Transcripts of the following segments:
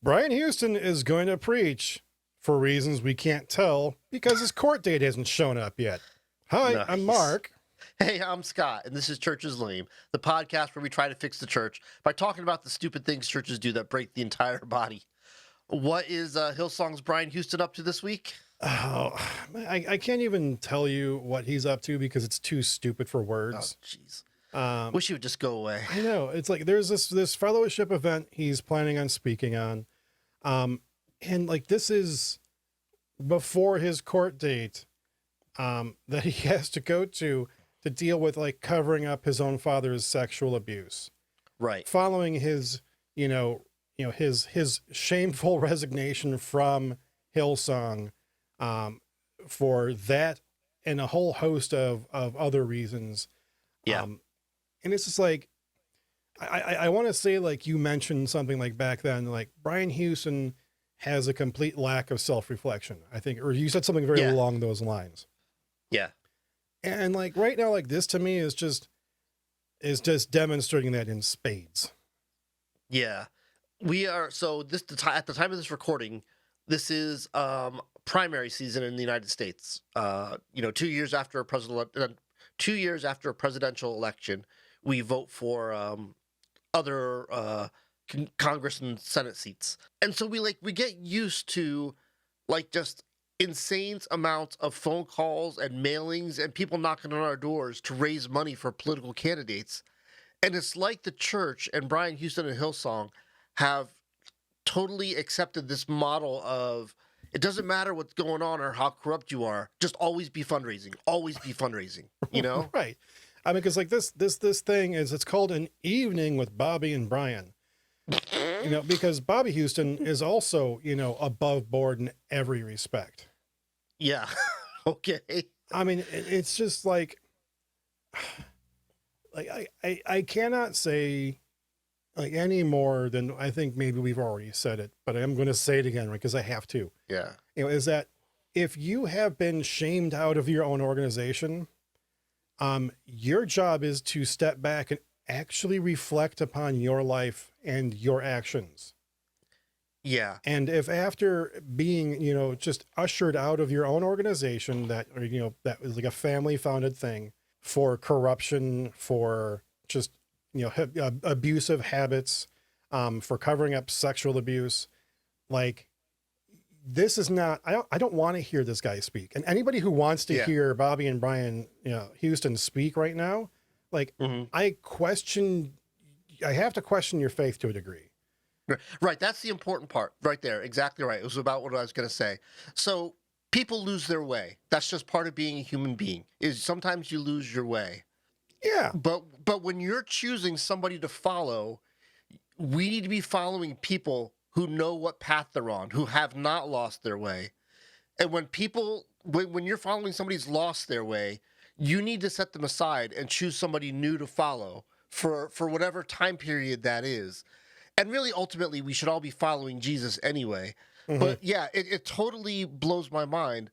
Brian Houston is going to preach for reasons we can't tell because his court date hasn't shown up yet. Hi, I'm Nice. Mark. Hey, I'm Scott, and this is Church is Lame, the podcast where we try to fix the church by talking about the stupid things churches do that break the entire body. What is Hillsong's Brian Houston up to this week? Oh, I can't even tell you what he's up to because it's too stupid for Oh, words. jeez. Um, Wish he would just go away. I know. It's like there's this fellowship event he's planning on speaking on. And like this is before his court date that he has to go to deal with like covering up his own father's sexual abuse. Right. Following his, his shameful resignation from Hillsong for that and a whole host of other reasons. Yeah. And it's just like, I want to say, like you mentioned something like back then, like Brian Houston has a complete lack of self-reflection, I think, or you said something very along those lines. Yeah. And like right now, like this to me is just demonstrating that in spades. Yeah. We are, so this at the time of this recording, this is primary season in the United States. 2 years after a presidential election, we vote for other Congress and Senate seats. And so we get used to like just insane amounts of phone calls and mailings and people knocking on our doors to raise money for political candidates. And it's like the church and Brian Houston and Hillsong have totally accepted this model of it doesn't matter what's going on or how corrupt you are, just always be fundraising, you know? Right. I mean, because like this thing it's called An Evening with Bobby and Brian. Because Bobby Houston is also, above board in every respect. Yeah. Okay. I mean, it's just like I cannot say like any more than I think maybe we've already said it, but I'm going to say it again, right? Because I have to. Yeah. Is that if you have been shamed out of your own organization, your job is to step back and actually reflect upon your life and your actions. Yeah. And if after being, just ushered out of your own organization that was like a family founded thing for corruption, for just, abusive habits, for covering up sexual abuse, like this is not, I don't want to hear this guy speak. And anybody who wants to hear Bobby and Brian, Houston speak right now, like I have to question your faith to a degree. Right. That's the important part right there. Exactly right. It was about what I was going to say. So people lose their way. That's just part of being a human being, is sometimes you lose your way. Yeah. But when you're choosing somebody to follow, we need to be following people who know what path they're on, who have not lost their way. And when you're following somebody who's lost their way, you need to set them aside and choose somebody new to follow for whatever time period that is. And really, ultimately, we should all be following Jesus anyway. Mm-hmm. But yeah, it totally blows my mind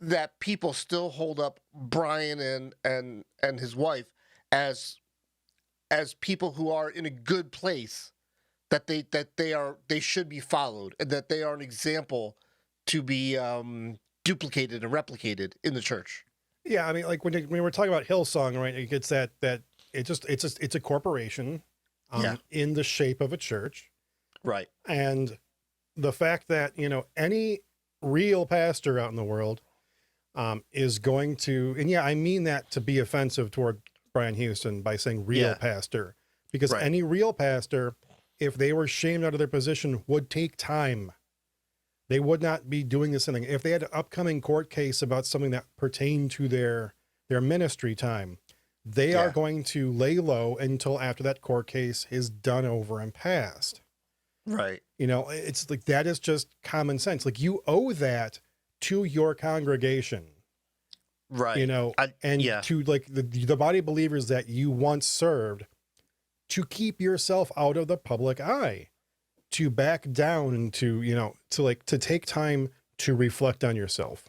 that people still hold up Brian and his wife as people who are in a good place, that they should be followed, and that they are an example to be duplicated and replicated in the church. Yeah, I mean, like when we're talking about Hillsong, right? It gets that it's a corporation. In the shape of a church. Right. And the fact that, any real pastor out in the world is going to, and I mean that to be offensive toward Brian Houston by saying real pastor, because any real pastor, if they were shamed out of their position, would take time. They would not be doing this thing. If they had an upcoming court case about something that pertained to their ministry time, they are going to lay low until after that court case is done over and passed. Right. It's like, that is just common sense. Like you owe that to your congregation. Right. To like the body of believers that you once served, to keep yourself out of the public eye, to back down and to take time to reflect on yourself.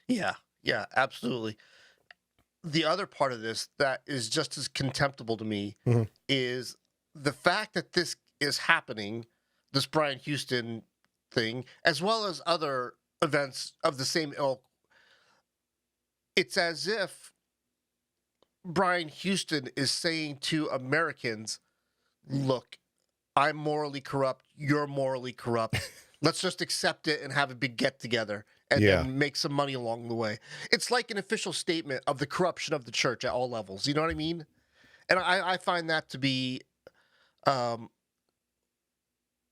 Yeah. Yeah, absolutely. The other part of this that is just as contemptible to me is the fact that this is happening this Brian Houston thing, as well as other events of the same ilk, it's as if Brian Houston is saying to Americans, look, I'm morally corrupt, you're morally corrupt. Let's just accept it and have a big get together and make some money along the way. It's like an official statement of the corruption of the church at all levels. You know what I mean? And I find that to be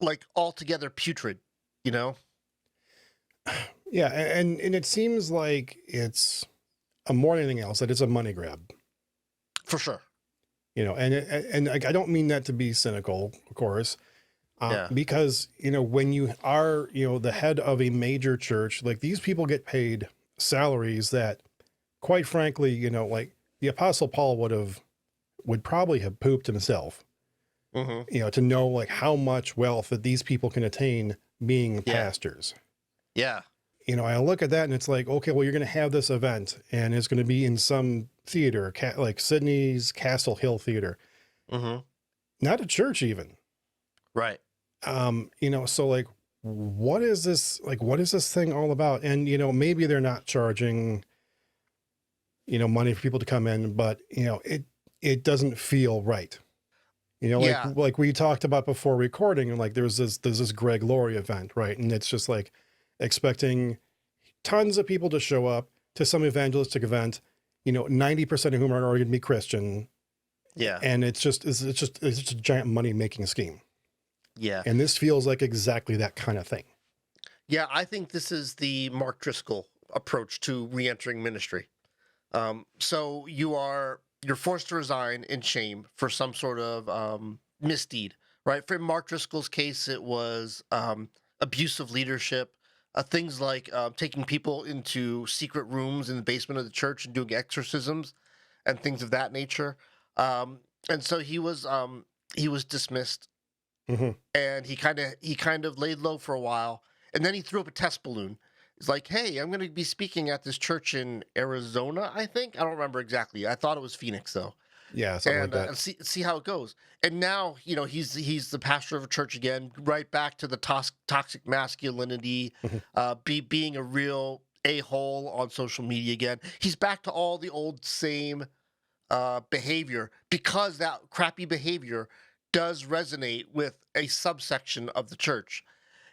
like altogether putrid, you know? Yeah, and it seems like it's more than anything else that it's a money grab. For sure. You know, and I don't mean that to be cynical, of course, because, you know, when you are, you know, the head of a major church, like these people get paid salaries that, quite frankly, you know, like the Apostle Paul would probably have pooped himself, you know, to know like how much wealth that these people can attain being pastors. Yeah. You know, I look at that and it's like, okay, well, you're going to have this event and it's going to be in some theater, like Sydney's Castle Hill Theater, not a church even. Right. You know, so like, what is this thing all about? And, you know, maybe they're not charging, you know, money for people to come in, but, you know, it doesn't feel right. You know, like we talked about before recording, and like there's this Greg Laurie event, right? And it's just like expecting tons of people to show up to some evangelistic event, you know, 90% of whom are already going to be Christian. Yeah. And it's just a giant money making scheme. Yeah. And this feels like exactly that kind of thing. Yeah. I think this is the Mark Driscoll approach to re-entering ministry. So you're forced to resign in shame for some sort of misdeed, right? For Mark Driscoll's case, it was abusive leadership, things like taking people into secret rooms in the basement of the church and doing exorcisms and things of that nature. And so he was dismissed, and he kind of laid low for a while, and then he threw up a test balloon. It's like, hey, I'm going to be speaking at this church in Arizona, I think. I don't remember exactly. I thought it was Phoenix, though. Yeah, something like that. And see how it goes. And now, you know, he's the pastor of a church again, right back to the toxic masculinity, being a real a-hole on social media again. He's back to all the old same behavior, because that crappy behavior does resonate with a subsection of the church.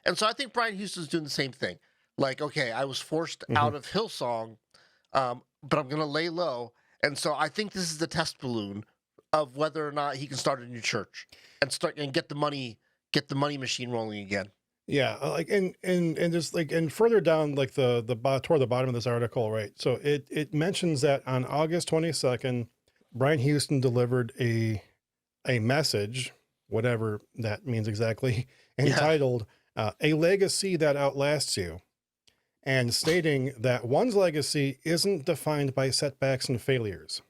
And so I think Brian Houston's doing the same thing. Like, okay, I was forced out of Hillsong, but I'm going to lay low. And so I think this is the test balloon of whether or not he can start a new church and get the money machine rolling again. Yeah, like and just like, and further down, like toward the bottom of this article, right? So it mentions that on August 22nd, Brian Houston delivered a message, whatever that means exactly, entitled "A Legacy That Outlasts You," and stating that one's legacy isn't defined by setbacks and failures.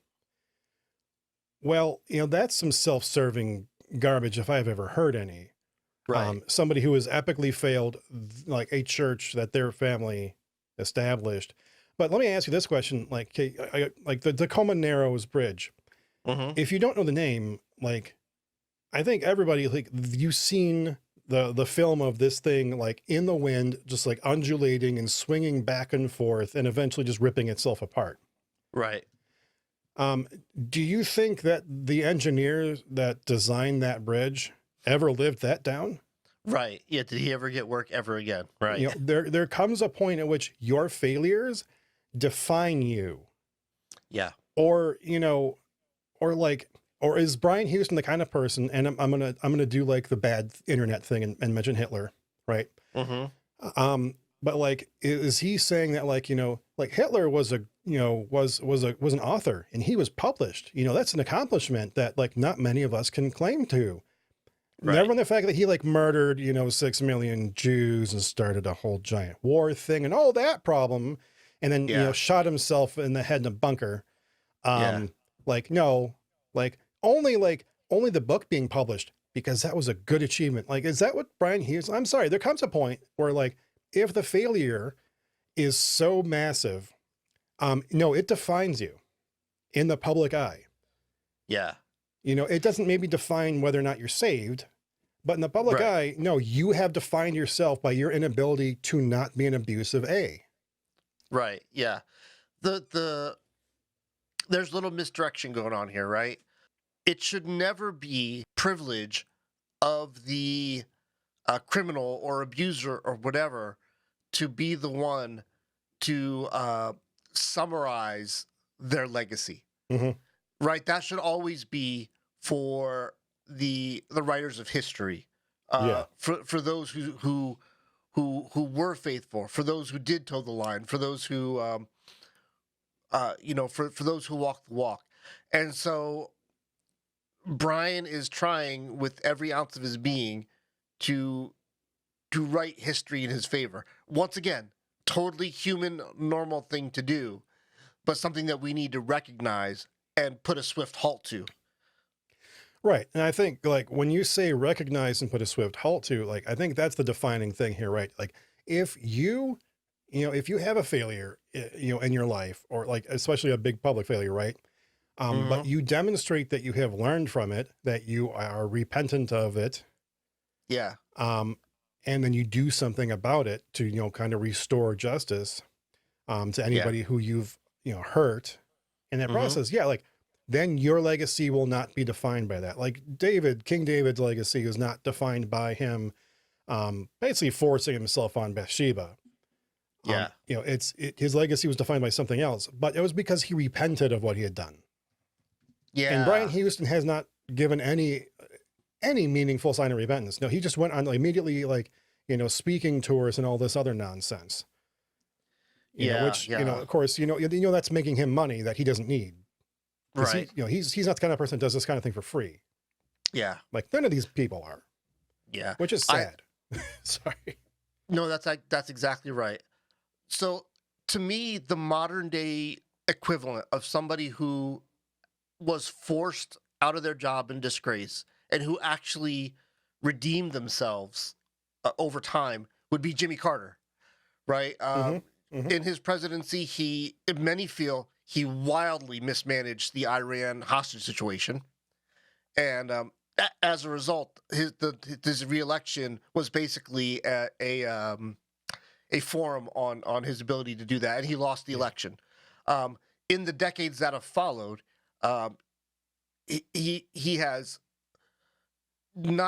Well, you know, that's some self-serving garbage if I've ever heard any. Right. Somebody who has epically failed, like a church that their family established. But let me ask you this question: like, like the Tacoma Narrows Bridge. If you don't know the name, like, I think everybody, like, you've seen the film of this thing, like in the wind, just like undulating and swinging back and forth, and eventually just ripping itself apart. Right. Do you think that the engineers that designed that bridge ever lived that down? Right. Yeah. Did he ever get work ever again? Right. You know, there comes a point at which your failures define you. Yeah. Or, you know, or is Brian Houston the kind of person, and I'm gonna do like the bad internet thing and mention Hitler, right? But like, is he saying that, like, you know, like Hitler was an author and he was published, you know, that's an accomplishment that like not many of us can claim to. Right. Never mind the fact that he like murdered, you know, 6 million Jews and started a whole giant war thing and all that problem, and then you know, shot himself in the head in a bunker. Like, no, like only the book being published, because that was a good achievement. Like, is that what Brian Hughes? I'm sorry, there comes a point where, like, if the failure is so massive, no, it defines you in the public eye. Yeah. You know, it doesn't maybe define whether or not you're saved, But in the public Right. eye, no, you have defined yourself by your inability to not be an abusive A. Right. Yeah. The there's a little misdirection going on here, right? It should never be privilege of the criminal or abuser or whatever to be the one to summarize their legacy, Hmm. right? That should always be for the writers of history, Yeah. for those who were faithful, for those who did toe the line, for those who for those who walk the walk. And so Brian is trying with every ounce of his being to write history in his favor. Once again, totally human, normal thing to do, but something that we need to recognize and put a swift halt to. Right. And I think like when you say recognize and put a swift halt to, like, I think that's the defining thing here, right? Like if if you have a failure, in your life, or like, especially a big public failure, right? But Mm-hmm. you demonstrate that you have learned from it, that you are repentant of it. Yeah. And then you do something about it to, kind of restore justice, to Yeah. anybody who you've, hurt in that Mm-hmm. process. Yeah. Like then your legacy will not be defined by that. Like King David's legacy is not defined by him, basically forcing himself on Bathsheba. Yeah. His legacy was defined by something else, but it was because he repented of what he had done. And Brian Yeah. Houston has not given any meaningful sign of repentance. No, he just went on immediately, like, speaking tours and all this other nonsense. Yeah. Which, Yeah. of course, that's making him money that he doesn't need. Because Right. he's not the kind of person that does this kind of thing for free. Yeah. Like none of these people are, Yeah. which is sad. Sorry. No, that's exactly right. So to me, the modern day equivalent of somebody who was forced out of their job in disgrace and who actually redeemed themselves over time would be Jimmy Carter, right? Hmm. Hmm. In his presidency, many feel he wildly mismanaged the Iran hostage situation, and as a result, his reelection was basically a forum on his ability to do that, and he lost the Yeah. election. In the decades that have followed, um, he has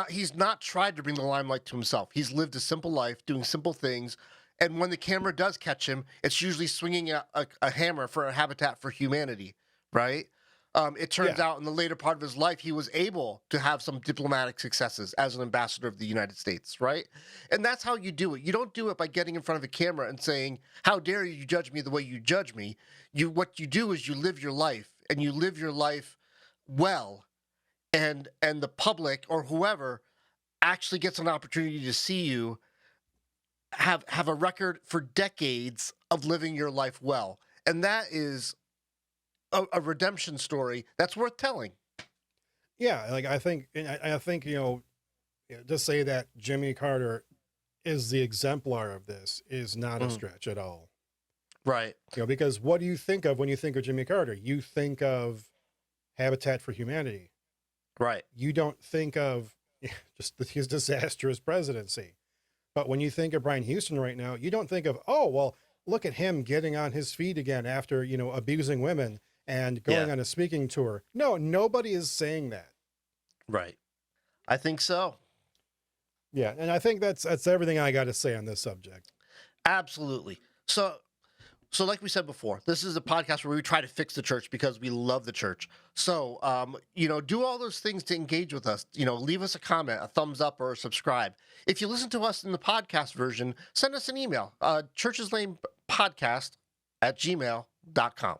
he's not tried to bring the limelight to himself. He's lived a simple life, doing simple things, and when the camera does catch him, it's usually swinging a hammer for a Habitat for Humanity, right? It turns Yeah. out in the later part of his life, he was able to have some diplomatic successes as an ambassador of the United States, right? And that's how you do it. You don't do it by getting in front of a camera and saying, "How dare you judge me the way you judge me?" What you do is you live your life, and you live your life well, and the public or whoever actually gets an opportunity to see you have a record for decades of living your life well, and that is a redemption story that's worth telling. Yeah. Like I think, to say that Jimmy Carter is the exemplar of this is not a Mhm. stretch at all. Right. Because what do you think of when you think of Jimmy Carter? You think of Habitat for Humanity. Right. You don't think of just his disastrous presidency. But when you think of Brian Houston right now, you don't think of, oh, well, look at him getting on his feet again after, abusing women and going Yeah. on a speaking tour. No, nobody is saying that. Right. I think so. Yeah. And I think that's everything I got to say on this subject. Absolutely. So like we said before, this is a podcast where we try to fix the church because we love the church. So, do all those things to engage with us. Leave us a comment, a thumbs up, or a subscribe. If you listen to us in the podcast version, send us an email, churcheslamepodcast@gmail.com.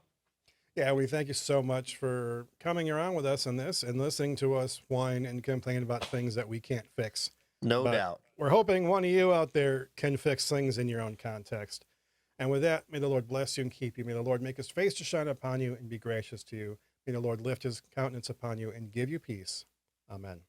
Yeah, we thank you so much for coming around with us on this and listening to us whine and complain about things that we can't fix. No But doubt. we're hoping one of you out there can fix things in your own context. And with that, may the Lord bless you and keep you. May the Lord make his face to shine upon you and be gracious to you. May the Lord lift his countenance upon you and give you peace. Amen.